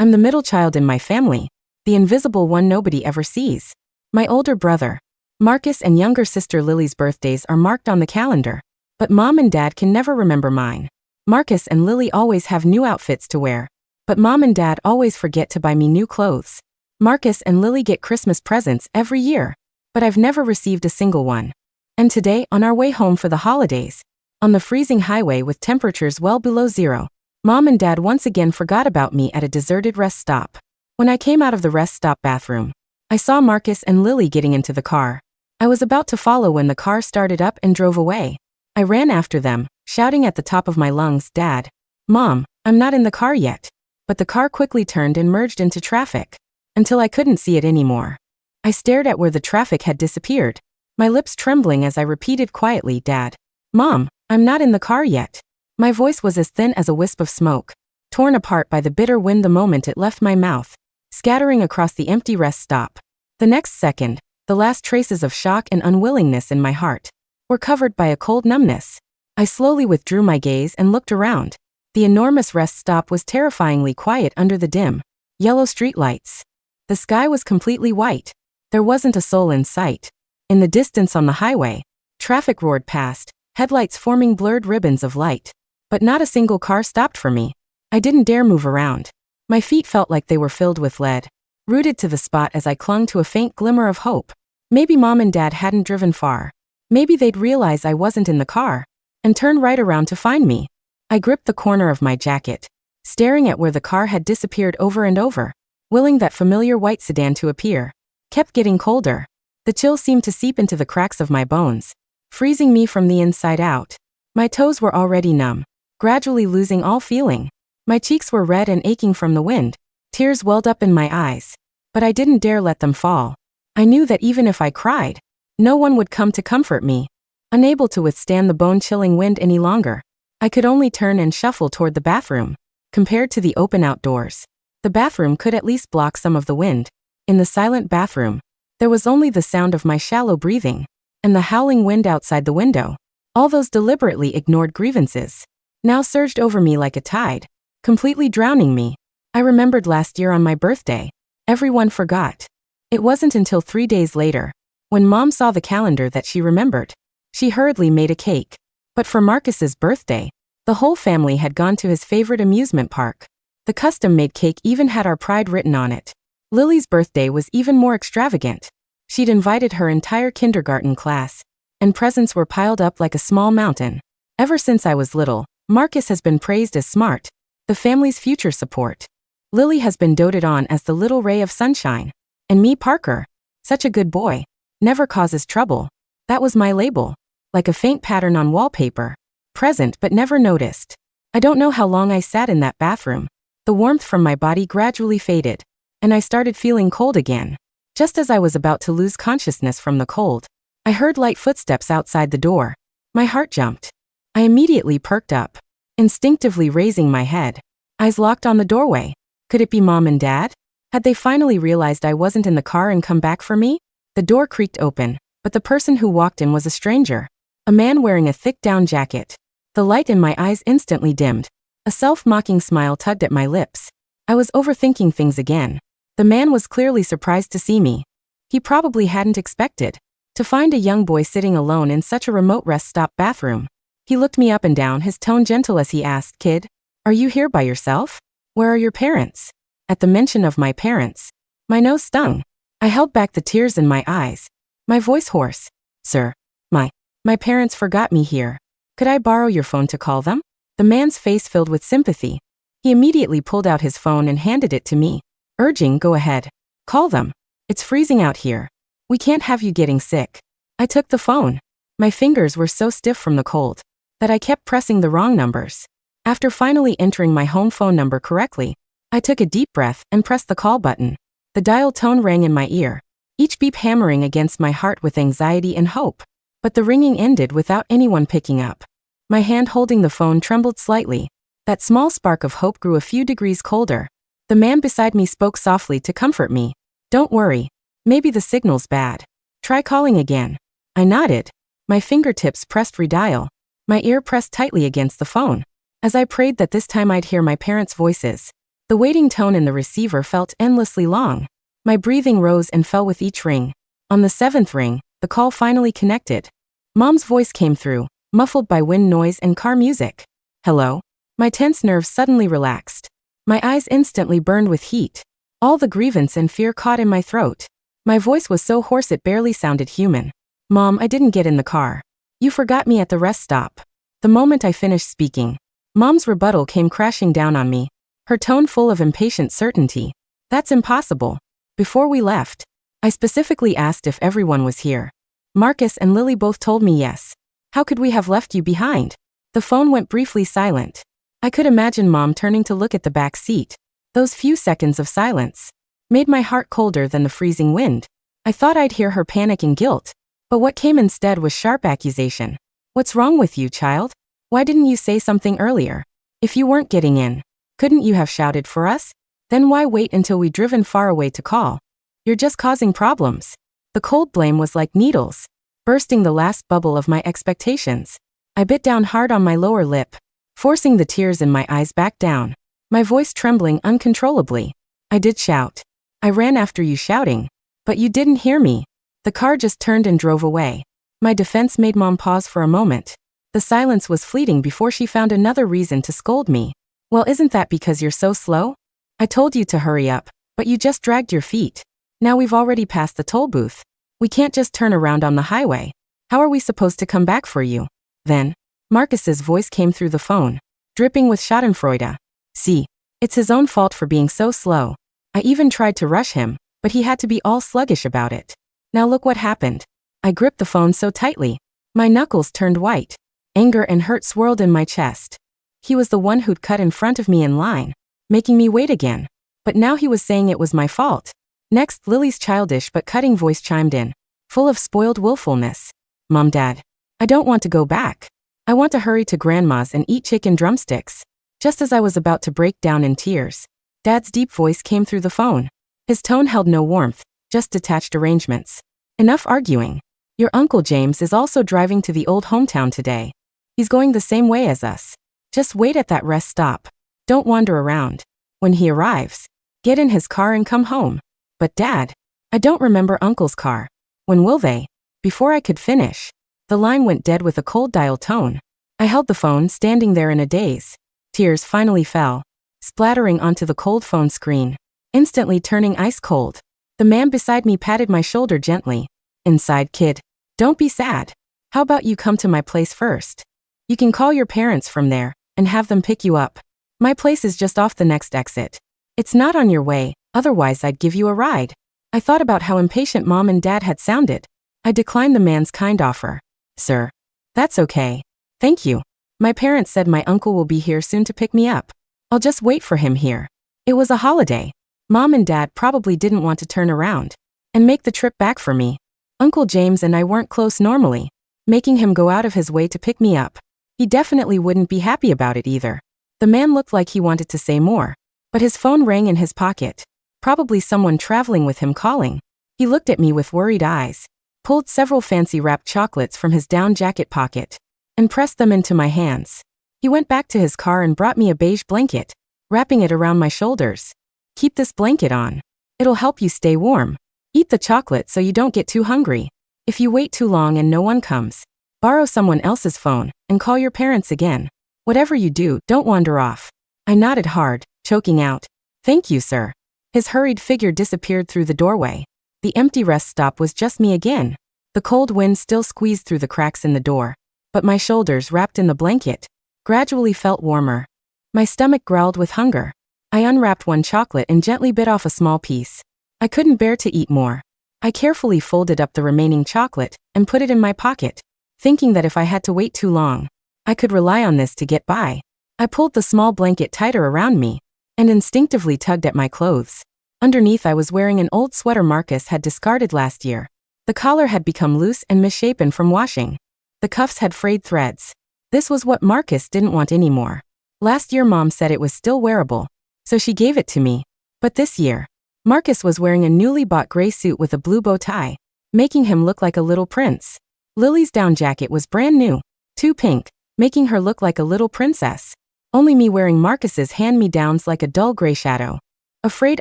I'm the middle child in my family, the invisible one nobody ever sees. My older brother, Marcus, and younger sister Lily's birthdays are marked on the calendar, but Mom and Dad can never remember mine. Marcus and Lily always have new outfits to wear, but Mom and Dad always forget to buy me new clothes. Marcus and Lily get Christmas presents every year, but I've never received a single one. And today, on our way home for the holidays, on the freezing highway with temperatures well below zero, Mom and Dad once again forgot about me at a deserted rest stop. When I came out of the rest stop bathroom, I saw Marcus and Lily getting into the car. I was about to follow when the car started up and drove away. I ran after them, shouting at the top of my lungs, "Dad, Mom, I'm not in the car yet." But the car quickly turned and merged into traffic, until I couldn't see it anymore. I stared at where the traffic had disappeared, my lips trembling as I repeated quietly, "Dad, Mom, I'm not in the car yet." My voice was as thin as a wisp of smoke, torn apart by the bitter wind the moment it left my mouth, scattering across the empty rest stop. The next second, the last traces of shock and unwillingness in my heart were covered by a cold numbness. I slowly withdrew my gaze and looked around. The enormous rest stop was terrifyingly quiet under the dim, yellow streetlights. The sky was completely white. There wasn't a soul in sight. In the distance on the highway, traffic roared past, headlights forming blurred ribbons of light. But not a single car stopped for me. I didn't dare move around. My feet felt like they were filled with lead, rooted to the spot as I clung to a faint glimmer of hope. Maybe Mom and Dad hadn't driven far. Maybe they'd realize I wasn't in the car and turn right around to find me. I gripped the corner of my jacket, staring at where the car had disappeared over and over, willing that familiar white sedan to appear. Kept getting colder. The chill seemed to seep into the cracks of my bones, freezing me from the inside out. My toes were already numb, gradually losing all feeling. My cheeks were red and aching from the wind. Tears welled up in my eyes, but I didn't dare let them fall. I knew that even if I cried, no one would come to comfort me. Unable to withstand the bone-chilling wind any longer, I could only turn and shuffle toward the bathroom. Compared to the open outdoors, the bathroom could at least block some of the wind. In the silent bathroom, there was only the sound of my shallow breathing and the howling wind outside the window. All those deliberately ignored grievances now surged over me like a tide, completely drowning me. I remembered last year on my birthday. Everyone forgot. It wasn't until 3 days later, when Mom saw the calendar, that she remembered. She hurriedly made a cake. But for Marcus's birthday, the whole family had gone to his favorite amusement park. The custom-made cake even had our pride written on it. Lily's birthday was even more extravagant. She'd invited her entire kindergarten class, and presents were piled up like a small mountain. Ever since I was little, Marcus has been praised as smart, the family's future support. Lily has been doted on as the little ray of sunshine. And me, Parker, such a good boy, never causes trouble. That was my label, like a faint pattern on wallpaper, present but never noticed. I don't know how long I sat in that bathroom. The warmth from my body gradually faded, and I started feeling cold again. Just as I was about to lose consciousness from the cold, I heard light footsteps outside the door. My heart jumped. I immediately perked up, instinctively raising my head. Eyes locked on the doorway. Could it be Mom and Dad? Had they finally realized I wasn't in the car and come back for me? The door creaked open, but the person who walked in was a stranger. A man wearing a thick down jacket. The light in my eyes instantly dimmed. A self-mocking smile tugged at my lips. I was overthinking things again. The man was clearly surprised to see me. He probably hadn't expected to find a young boy sitting alone in such a remote rest stop bathroom. He looked me up and down, his tone gentle as he asked, "Kid, are you here by yourself? Where are your parents?" At the mention of my parents, my nose stung. I held back the tears in my eyes, my voice hoarse. "Sir, my parents forgot me here. Could I borrow your phone to call them?" The man's face filled with sympathy. He immediately pulled out his phone and handed it to me, urging, "Go ahead. Call them. It's freezing out here. We can't have you getting sick." I took the phone. My fingers were so stiff from the cold that I kept pressing the wrong numbers. After finally entering my home phone number correctly, I took a deep breath and pressed the call button. The dial tone rang in my ear, each beep hammering against my heart with anxiety and hope. But the ringing ended without anyone picking up. My hand holding the phone trembled slightly. That small spark of hope grew a few degrees colder. The man beside me spoke softly to comfort me. "Don't worry. Maybe the signal's bad. Try calling again." I nodded. My fingertips pressed redial. My ear pressed tightly against the phone, as I prayed that this time I'd hear my parents' voices. The waiting tone in the receiver felt endlessly long. My breathing rose and fell with each ring. On the 7th ring, the call finally connected. Mom's voice came through, muffled by wind noise and car music. Hello? My tense nerves suddenly relaxed. My eyes instantly burned with heat. All the grievance and fear caught in my throat. My voice was so hoarse it barely sounded human. Mom, I didn't get in the car. You forgot me at the rest stop. The moment I finished speaking, Mom's rebuttal came crashing down on me, her tone full of impatient certainty. That's impossible. Before we left, I specifically asked if everyone was here. Marcus and Lily both told me yes. How could we have left you behind? The phone went briefly silent. I could imagine Mom turning to look at the back seat. Those few seconds of silence made my heart colder than the freezing wind. I thought I'd hear her panic and guilt, but what came instead was sharp accusation. What's wrong with you, child? Why didn't you say something earlier? If you weren't getting in, couldn't you have shouted for us? Then why wait until we'd driven far away to call? You're just causing problems. The cold blame was like needles, bursting the last bubble of my expectations. I bit down hard on my lower lip, forcing the tears in my eyes back down, my voice trembling uncontrollably. I did shout. I ran after you shouting, but you didn't hear me. The car just turned and drove away. My defense made Mom pause for a moment. The silence was fleeting before she found another reason to scold me. Well, isn't that because you're so slow? I told you to hurry up, but you just dragged your feet. Now we've already passed the toll booth. We can't just turn around on the highway. How are we supposed to come back for you? Then, Marcus's voice came through the phone, dripping with schadenfreude. See, it's his own fault for being so slow. I even tried to rush him, but he had to be all sluggish about it. Now look what happened. I gripped the phone so tightly. My knuckles turned white. Anger and hurt swirled in my chest. He was the one who'd cut in front of me in line, making me wait again. But now he was saying it was my fault. Next, Lily's childish but cutting voice chimed in, full of spoiled willfulness. Mom, Dad, I don't want to go back. I want to hurry to Grandma's and eat chicken drumsticks. Just as I was about to break down in tears, Dad's deep voice came through the phone. His tone held no warmth, just detached arrangements. Enough arguing. Your Uncle James is also driving to the old hometown today. He's going the same way as us. Just wait at that rest stop. Don't wander around. When he arrives, get in his car and come home. But Dad, I don't remember Uncle's car. When will they? Before I could finish, the line went dead with a cold dial tone. I held the phone, standing there in a daze. Tears finally fell, splattering onto the cold phone screen, instantly turning ice cold. The man beside me patted my shoulder gently. Inside, kid. Don't be sad. How about you come to my place first? You can call your parents from there and have them pick you up. My place is just off the next exit. It's not on your way, otherwise I'd give you a ride. I thought about how impatient Mom and Dad had sounded. I declined the man's kind offer. Sir, that's okay. Thank you. My parents said my uncle will be here soon to pick me up. I'll just wait for him here. It was a holiday. Mom and Dad probably didn't want to turn around and make the trip back for me. Uncle James and I weren't close normally, making him go out of his way to pick me up. He definitely wouldn't be happy about it either. The man looked like he wanted to say more, but his phone rang in his pocket. Probably someone traveling with him calling. He looked at me with worried eyes, pulled several fancy wrapped chocolates from his down jacket pocket, and pressed them into my hands. He went back to his car and brought me a beige blanket, wrapping it around my shoulders. Keep this blanket on. It'll help you stay warm. Eat the chocolate so you don't get too hungry. If you wait too long and no one comes, borrow someone else's phone and call your parents again. Whatever you do, don't wander off. I nodded hard, choking out, "Thank you, sir." His hurried figure disappeared through the doorway. The empty rest stop was just me again. The cold wind still squeezed through the cracks in the door, but my shoulders, wrapped in the blanket, gradually felt warmer. My stomach growled with hunger. I unwrapped one chocolate and gently bit off a small piece. I couldn't bear to eat more. I carefully folded up the remaining chocolate and put it in my pocket, thinking that if I had to wait too long, I could rely on this to get by. I pulled the small blanket tighter around me and instinctively tugged at my clothes. Underneath, I was wearing an old sweater Marcus had discarded last year. The collar had become loose and misshapen from washing. The cuffs had frayed threads. This was what Marcus didn't want anymore. Last year Mom said it was still wearable, so she gave it to me. But this year, Marcus was wearing a newly bought gray suit with a blue bow tie, making him look like a little prince. Lily's down jacket was brand new, too pink, making her look like a little princess. Only me wearing Marcus's hand-me-downs like a dull gray shadow. Afraid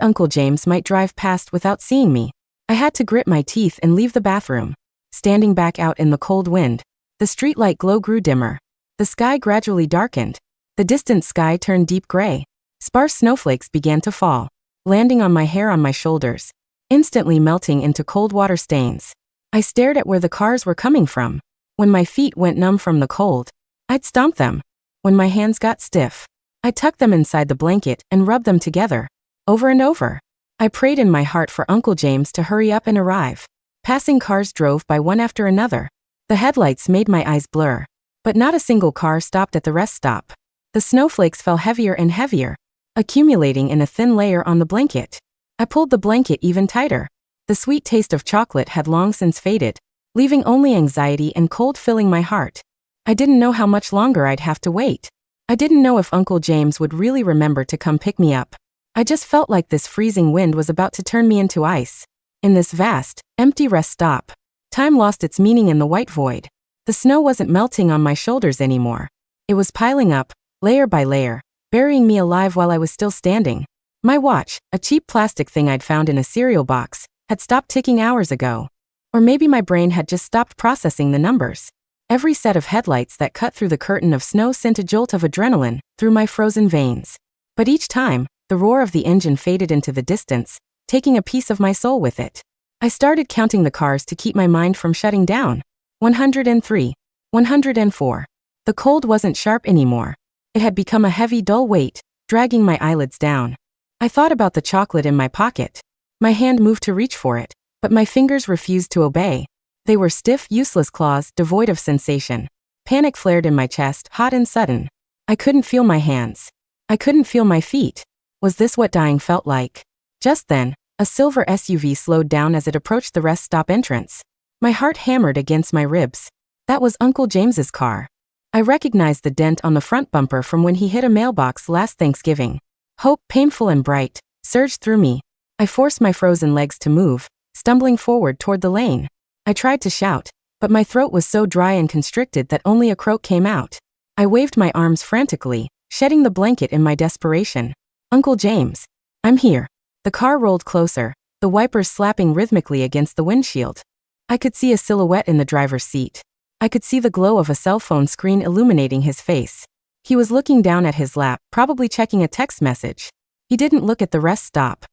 Uncle James might drive past without seeing me, I had to grit my teeth and leave the bathroom. Standing back out in the cold wind, the streetlight glow grew dimmer. The sky gradually darkened. The distant sky turned deep gray. Sparse snowflakes began to fall, landing on my hair on my shoulders, instantly melting into cold water stains. I stared at where the cars were coming from. When my feet went numb from the cold, I'd stomp them. When my hands got stiff, I'd tuck them inside the blanket and rub them together, over and over. I prayed in my heart for Uncle James to hurry up and arrive. Passing cars drove by one after another. The headlights made my eyes blur, but not a single car stopped at the rest stop. The snowflakes fell heavier and heavier, accumulating in a thin layer on the blanket. I pulled the blanket even tighter. The sweet taste of chocolate had long since faded, leaving only anxiety and cold filling my heart. I didn't know how much longer I'd have to wait. I didn't know if Uncle James would really remember to come pick me up. I just felt like this freezing wind was about to turn me into ice. In this vast, empty rest stop, time lost its meaning in the white void. The snow wasn't melting on my shoulders anymore. It was piling up, layer by layer, burying me alive while I was still standing. My watch, a cheap plastic thing I'd found in a cereal box, had stopped ticking hours ago. Or maybe my brain had just stopped processing the numbers. Every set of headlights that cut through the curtain of snow sent a jolt of adrenaline through my frozen veins. But each time, the roar of the engine faded into the distance, taking a piece of my soul with it. I started counting the cars to keep my mind from shutting down. 103. 104. The cold wasn't sharp anymore. It had become a heavy, dull weight, dragging my eyelids down. I thought about the chocolate in my pocket. My hand moved to reach for it, but my fingers refused to obey. They were stiff, useless claws, devoid of sensation. Panic flared in my chest, hot and sudden. I couldn't feel my hands. I couldn't feel my feet. Was this what dying felt like? Just then, a silver SUV slowed down as it approached the rest stop entrance. My heart hammered against my ribs. That was Uncle James's car. I recognized the dent on the front bumper from when he hit a mailbox last Thanksgiving. Hope, painful and bright, surged through me. I forced my frozen legs to move, stumbling forward toward the lane. I tried to shout, but my throat was so dry and constricted that only a croak came out. I waved my arms frantically, shedding the blanket in my desperation. Uncle James, I'm here. The car rolled closer, the wipers slapping rhythmically against the windshield. I could see a silhouette in the driver's seat. I could see the glow of a cell phone screen illuminating his face. He was looking down at his lap, probably checking a text message. He didn't look at the rest stop.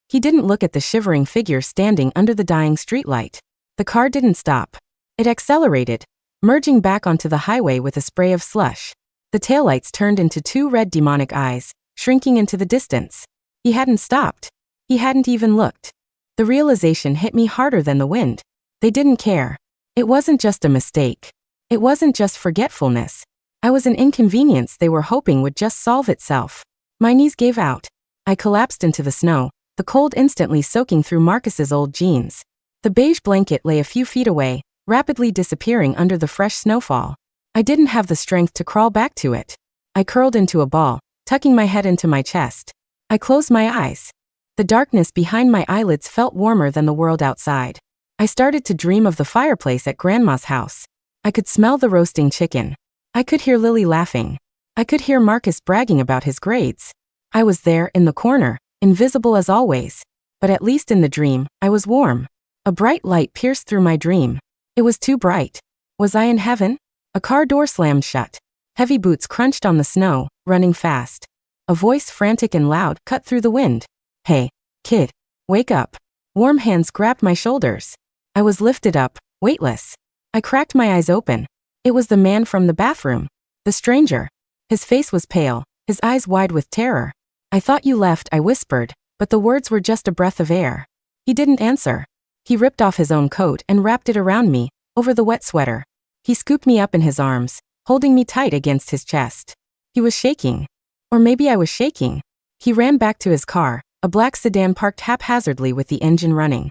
He didn't look at the shivering figure standing under the dying streetlight. The car didn't stop. It accelerated, merging back onto the highway with a spray of slush. The taillights turned into two red demonic eyes, shrinking into the distance. He hadn't stopped. He hadn't even looked. The realization hit me harder than the wind. They didn't care. It wasn't just a mistake. It wasn't just forgetfulness. I was an inconvenience they were hoping would just solve itself. My knees gave out. I collapsed into the snow, the cold instantly soaking through Marcus's old jeans. The beige blanket lay a few feet away, rapidly disappearing under the fresh snowfall. I didn't have the strength to crawl back to it. I curled into a ball, tucking my head into my chest. I closed my eyes. The darkness behind my eyelids felt warmer than the world outside. I started to dream of the fireplace at Grandma's house. I could smell the roasting chicken. I could hear Lily laughing. I could hear Marcus bragging about his grades. I was there, in the corner, invisible as always. But at least in the dream, I was warm. A bright light pierced through my dream. It was too bright. Was I in heaven? A car door slammed shut. Heavy boots crunched on the snow, running fast. A voice, frantic and loud, cut through the wind. Hey, kid, wake up. Warm hands grabbed my shoulders. I was lifted up, weightless. I cracked my eyes open. It was the man from the bathroom. The stranger. His face was pale, his eyes wide with terror. I thought you left, I whispered, but the words were just a breath of air. He didn't answer. He ripped off his own coat and wrapped it around me, over the wet sweater. He scooped me up in his arms, holding me tight against his chest. He was shaking. Or maybe I was shaking. He ran back to his car, a black sedan parked haphazardly with the engine running.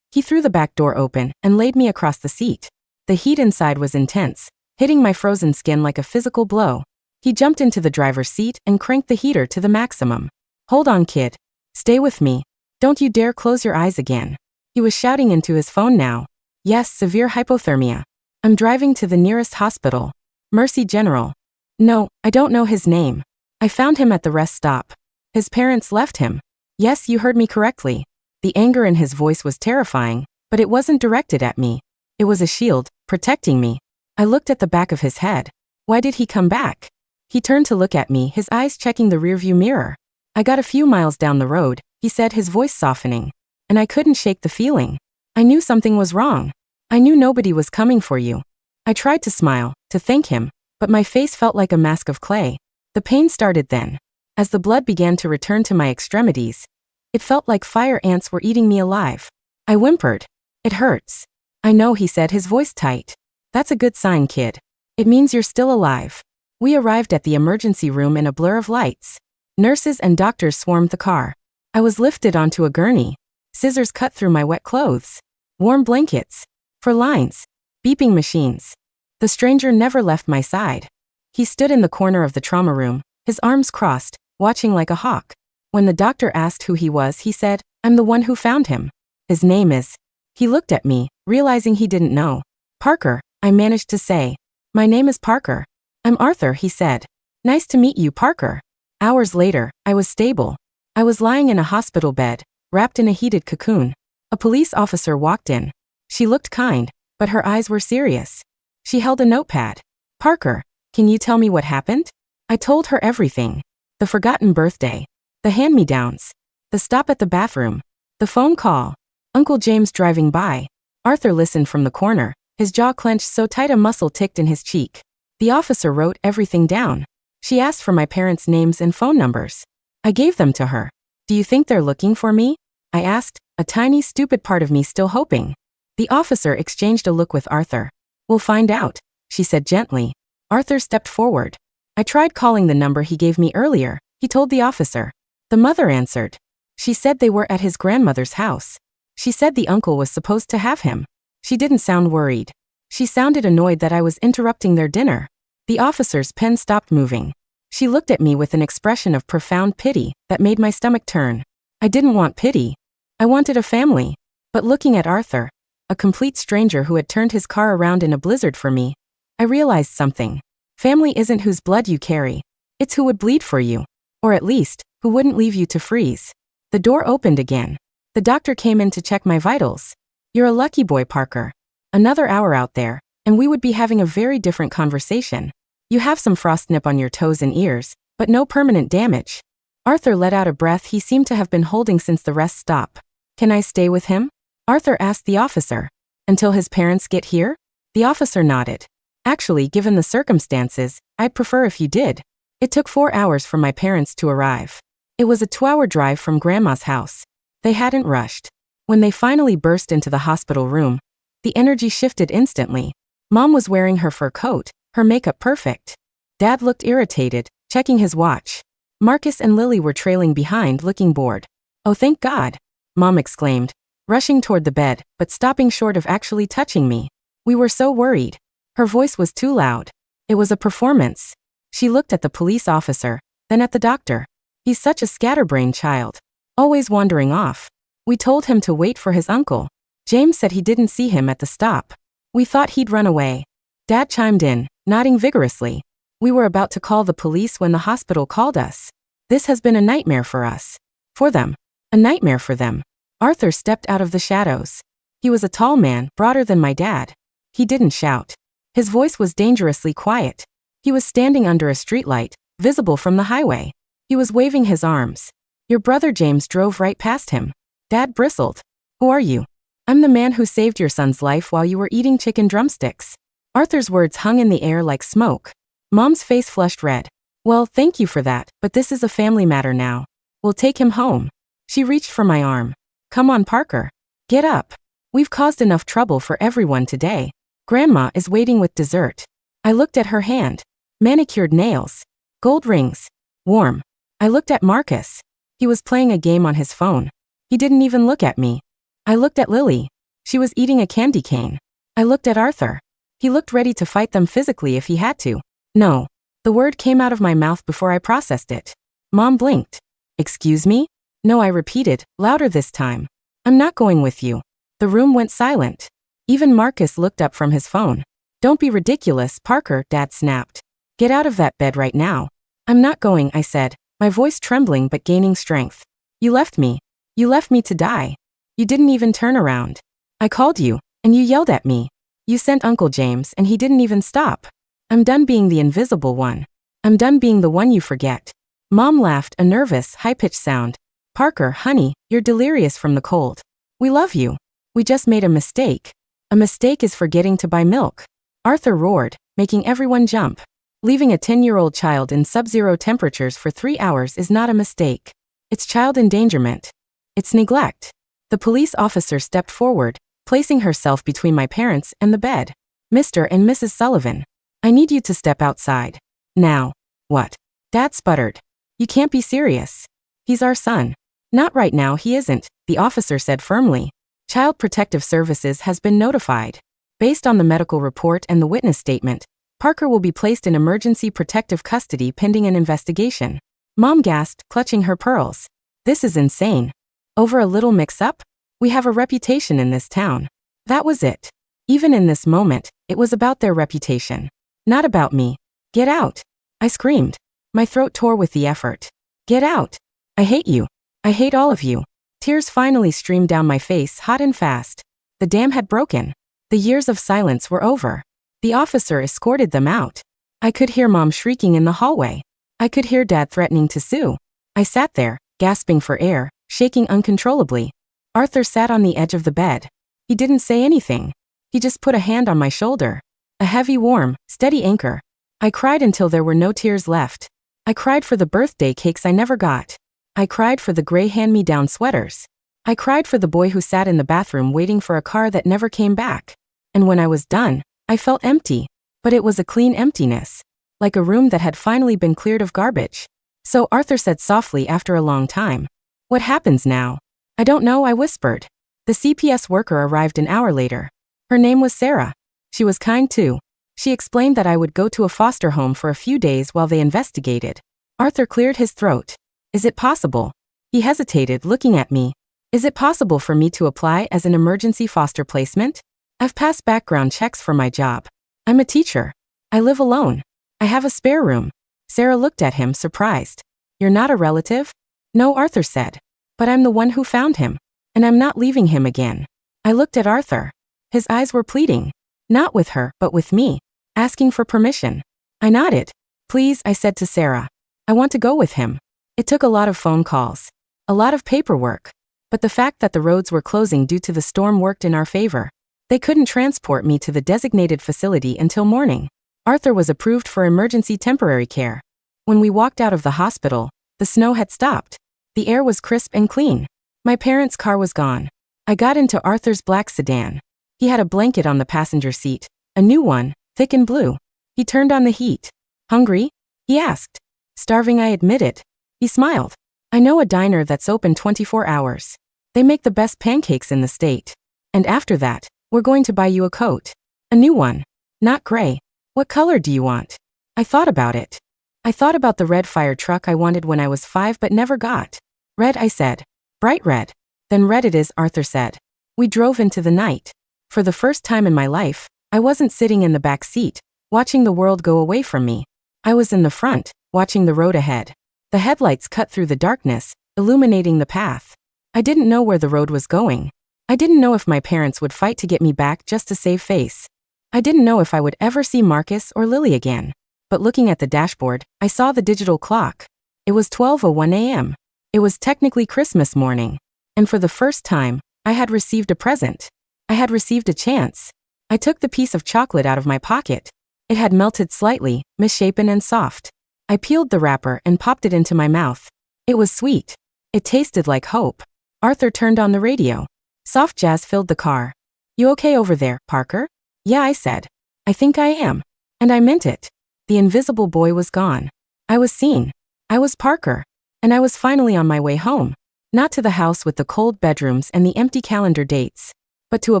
He threw the back door open and laid me across the seat. The heat inside was intense, hitting my frozen skin like a physical blow. He jumped into the driver's seat and cranked the heater to the maximum. Hold on, kid. Stay with me. Don't you dare close your eyes again. He was shouting into his phone now. Yes, severe hypothermia. I'm driving to the nearest hospital. Mercy General. No, I don't know his name. I found him at the rest stop. His parents left him. Yes, you heard me correctly. The anger in his voice was terrifying, but it wasn't directed at me. It was a shield, protecting me. I looked at the back of his head. Why did he come back? He turned to look at me, his eyes checking the rearview mirror. I got a few miles down the road, he said, his voice softening. And I couldn't shake the feeling. I knew something was wrong. I knew nobody was coming for you. I tried to smile, to thank him, but my face felt like a mask of clay. The pain started then. As the blood began to return to my extremities, it felt like fire ants were eating me alive. I whimpered. It hurts. I know, he said, his voice tight. That's a good sign, kid. It means you're still alive. We arrived at the emergency room in a blur of lights. Nurses and doctors swarmed the car. I was lifted onto a gurney. Scissors cut through my wet clothes. Warm blankets. For lines. Beeping machines. The stranger never left my side. He stood in the corner of the trauma room, his arms crossed, watching like a hawk. When the doctor asked who he was, he said, I'm the one who found him. His name is. He looked at me, realizing he didn't know. Parker, I managed to say. My name is Parker. I'm Arthur, he said. Nice to meet you, Parker. Hours later, I was stable. I was lying in a hospital bed, wrapped in a heated cocoon. A police officer walked in. She looked kind, but her eyes were serious. She held a notepad. Parker, can you tell me what happened? I told her everything. The forgotten birthday. The hand-me-downs. The stop at the bathroom. The phone call. Uncle James driving by. Arthur listened from the corner, his jaw clenched so tight a muscle ticked in his cheek. The officer wrote everything down. She asked for my parents' names and phone numbers. I gave them to her. Do you think they're looking for me? I asked, a tiny stupid part of me still hoping. The officer exchanged a look with Arthur. We'll find out, she said gently. Arthur stepped forward. I tried calling the number he gave me earlier, he told the officer. The mother answered. She said they were at his grandmother's house. She said the uncle was supposed to have him. She didn't sound worried. She sounded annoyed that I was interrupting their dinner. The officer's pen stopped moving. She looked at me with an expression of profound pity that made my stomach turn. I didn't want pity. I wanted a family. But looking at Arthur, a complete stranger who had turned his car around in a blizzard for me, I realized something. Family isn't whose blood you carry. It's who would bleed for you. Or at least, who wouldn't leave you to freeze. The door opened again. The doctor came in to check my vitals. You're a lucky boy, Parker. Another hour out there, and we would be having a very different conversation. You have some frostnip on your toes and ears, but no permanent damage. Arthur let out a breath he seemed to have been holding since the rest stop. Can I stay with him? Arthur asked the officer. Until his parents get here? The officer nodded. Actually, given the circumstances, I'd prefer if you did. It took 4 hours for my parents to arrive. It was a 2-hour drive from Grandma's house. They hadn't rushed. When they finally burst into the hospital room, the energy shifted instantly. Mom was wearing her fur coat, her makeup perfect. Dad looked irritated, checking his watch. Marcus and Lily were trailing behind, looking bored. Oh, thank God, Mom exclaimed, rushing toward the bed, but stopping short of actually touching me. We were so worried. Her voice was too loud. It was a performance. She looked at the police officer, then at the doctor. He's such a scatterbrained child. Always wandering off. We told him to wait for his uncle. James said he didn't see him at the stop. We thought he'd run away. Dad chimed in, nodding vigorously. We were about to call the police when the hospital called us. This has been a nightmare for us. For them. A nightmare for them. Arthur stepped out of the shadows. He was a tall man, broader than my dad. He didn't shout. His voice was dangerously quiet. He was standing under a streetlight, visible from the highway. He was waving his arms. Your brother James drove right past him. Dad bristled. Who are you? I'm the man who saved your son's life while you were eating chicken drumsticks. Arthur's words hung in the air like smoke. Mom's face flushed red. Well, thank you for that, but this is a family matter now. We'll take him home. She reached for my arm. Come on, Parker. Get up. We've caused enough trouble for everyone today. Grandma is waiting with dessert. I looked at her hand. Manicured nails. Gold rings. Warm. I looked at Marcus. He was playing a game on his phone. He didn't even look at me. I looked at Lily. She was eating a candy cane. I looked at Arthur. He looked ready to fight them physically if he had to. No. The word came out of my mouth before I processed it. Mom blinked. Excuse me? No, I repeated, louder this time. I'm not going with you. The room went silent. Even Marcus looked up from his phone. Don't be ridiculous, Parker, Dad snapped. Get out of that bed right now. I'm not going, I said, my voice trembling but gaining strength. You left me. You left me to die. You didn't even turn around. I called you, and you yelled at me. You sent Uncle James and he didn't even stop. I'm done being the invisible one. I'm done being the one you forget. Mom laughed, a nervous, high-pitched sound. Parker, honey, you're delirious from the cold. We love you. We just made a mistake. A mistake is forgetting to buy milk. Arthur roared, making everyone jump. Leaving a 10-year-old child in sub-zero temperatures for 3 hours is not a mistake. It's child endangerment. It's neglect. The police officer stepped forward, placing herself between my parents and the bed. Mr. and Mrs. Sullivan, I need you to step outside. Now. What? Dad sputtered. You can't be serious. He's our son. Not right now, he isn't, the officer said firmly. Child Protective Services has been notified. Based on the medical report and the witness statement, Parker will be placed in emergency protective custody pending an investigation. Mom gasped, clutching her pearls. This is insane. Over a little mix-up? We have a reputation in this town. That was it. Even in this moment, it was about their reputation. Not about me. Get out. I screamed. My throat tore with the effort. Get out. I hate you. I hate all of you. Tears finally streamed down my face, hot and fast. The dam had broken. The years of silence were over. The officer escorted them out. I could hear Mom shrieking in the hallway. I could hear Dad threatening to sue. I sat there, gasping for air, shaking uncontrollably. Arthur sat on the edge of the bed. He didn't say anything. He just put a hand on my shoulder. A heavy, warm, steady anchor. I cried until there were no tears left. I cried for the birthday cakes I never got. I cried for the gray hand-me-down sweaters. I cried for the boy who sat in the bathroom waiting for a car that never came back. And when I was done, I felt empty. But it was a clean emptiness. Like a room that had finally been cleared of garbage. So Arthur said softly after a long time. What happens now? I don't know, I whispered. The CPS worker arrived an hour later. Her name was Sarah. She was kind too. She explained that I would go to a foster home for a few days while they investigated. Arthur cleared his throat. Is it possible? He hesitated, looking at me. Is it possible for me to apply as an emergency foster placement? I've passed background checks for my job. I'm a teacher. I live alone. I have a spare room. Sarah looked at him, surprised. You're not a relative? No, Arthur said. But I'm the one who found him. And I'm not leaving him again. I looked at Arthur. His eyes were pleading. Not with her, but with me. Asking for permission. I nodded. Please, I said to Sarah. I want to go with him. It took a lot of phone calls. A lot of paperwork. But the fact that the roads were closing due to the storm worked in our favor. They couldn't transport me to the designated facility until morning. Arthur was approved for emergency temporary care. When we walked out of the hospital, the snow had stopped. The air was crisp and clean. My parents' car was gone. I got into Arthur's black sedan. He had a blanket on the passenger seat, a new one, thick and blue. He turned on the heat. Hungry? He asked. Starving, I admitted. He smiled. I know a diner that's open 24 hours. They make the best pancakes in the state. And after that, we're going to buy you a coat. A new one. Not gray. What color do you want? I thought about it. I thought about the red fire truck I wanted when I was 5 but never got. Red, I said. Bright red. Then red it is, Arthur said. We drove into the night. For the first time in my life, I wasn't sitting in the back seat, watching the world go away from me. I was in the front, watching the road ahead. The headlights cut through the darkness, illuminating the path. I didn't know where the road was going. I didn't know if my parents would fight to get me back just to save face. I didn't know if I would ever see Marcus or Lily again. But looking at the dashboard, I saw the digital clock. It was 12:01 a.m. It was technically Christmas morning. And for the first time, I had received a present. I had received a chance. I took the piece of chocolate out of my pocket. It had melted slightly, misshapen and soft. I peeled the wrapper and popped it into my mouth. It was sweet. It tasted like hope. Arthur turned on the radio. Soft jazz filled the car. You okay over there, Parker? Yeah, I said. I think I am. And I meant it. The invisible boy was gone. I was seen. I was Parker. And I was finally on my way home. Not to the house with the cold bedrooms and the empty calendar dates. But to a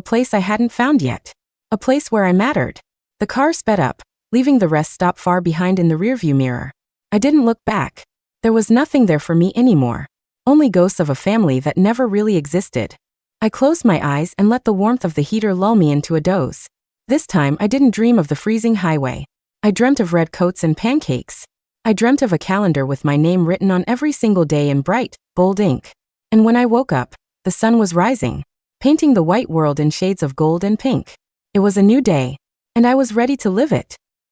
place I hadn't found yet. A place where I mattered. The car sped up, leaving the rest stop far behind in the rearview mirror. I didn't look back. There was nothing there for me anymore. Only ghosts of a family that never really existed. I closed my eyes and let the warmth of the heater lull me into a doze. This time I didn't dream of the freezing highway. I dreamt of red coats and pancakes. I dreamt of a calendar with my name written on every single day in bright, bold ink. And when I woke up, the sun was rising, painting the white world in shades of gold and pink. It was a new day, and I was ready to live it.